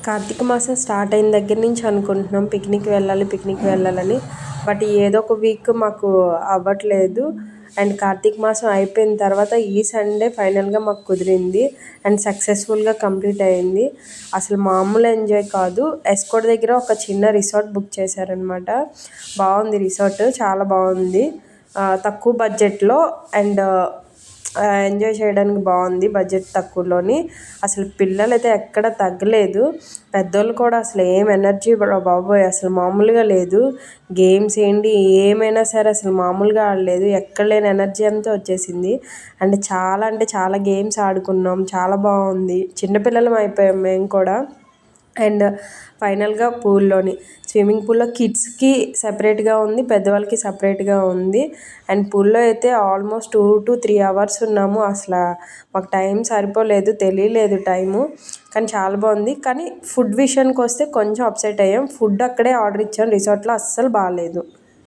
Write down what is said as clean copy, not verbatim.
కార్తీక మాసం స్టార్ట్ అయిన దగ్గర నుంచి అనుకుంటున్నాం పిక్నిక్ వెళ్ళాలని. బట్ ఏదో ఒక వీక్ మాకు అవ్వట్లేదు. అండ్ కార్తీక మాసం అయిపోయిన తర్వాత ఈ సండే ఫైనల్గా మాకు కుదిరింది అండ్ సక్సెస్ఫుల్గా కంప్లీట్ అయింది. అసలు మామూలు ఎంజాయ్ కాదు. ఎస్కోట్ దగ్గర ఒక చిన్న రిసార్ట్ బుక్ చేశారనమాట. బాగుంది రిసార్ట్, చాలా బాగుంది. తక్కువ బడ్జెట్లో అండ్ ఎంజాయ్ చేయడానికి బాగుంది బడ్జెట్ తక్కువలోని. అసలు పిల్లలు అయితే ఎక్కడ తగ్గలేదు, పెద్దోళ్ళు కూడా అసలు ఏం ఎనర్జీ బాబోయ్ అసలు మామూలుగా లేదు. గేమ్స్ ఏంటి ఏమైనా సరే అసలు మామూలుగా ఆడలేదు, ఎక్కడ లేని ఎనర్జీ అంతా వచ్చేసింది. అంటే చాలా గేమ్స్ ఆడుకున్నాం, చాలా బాగుంది. చిన్నపిల్లలం అయిపోయాం మేము కూడా. అండ్ ఫైనల్గా స్విమ్మింగ్ పూల్లో కిడ్స్కి సపరేట్గా ఉంది, పెద్దవాళ్ళకి సపరేట్గా ఉంది. అండ్ పూల్లో అయితే ఆల్మోస్ట్ 2 to 3 hours ఉన్నాము. అసలు మాకు టైం సరిపోలేదు, తెలియలేదు టైము. కానీ చాలా బాగుంది. కానీ ఫుడ్ విషయానికి వస్తే కొంచెం అప్సెట్ అయ్యాం. ఫుడ్ అక్కడే ఆర్డర్ ఇచ్చాం, రిసార్ట్లో అస్సలు బాగాలేదు.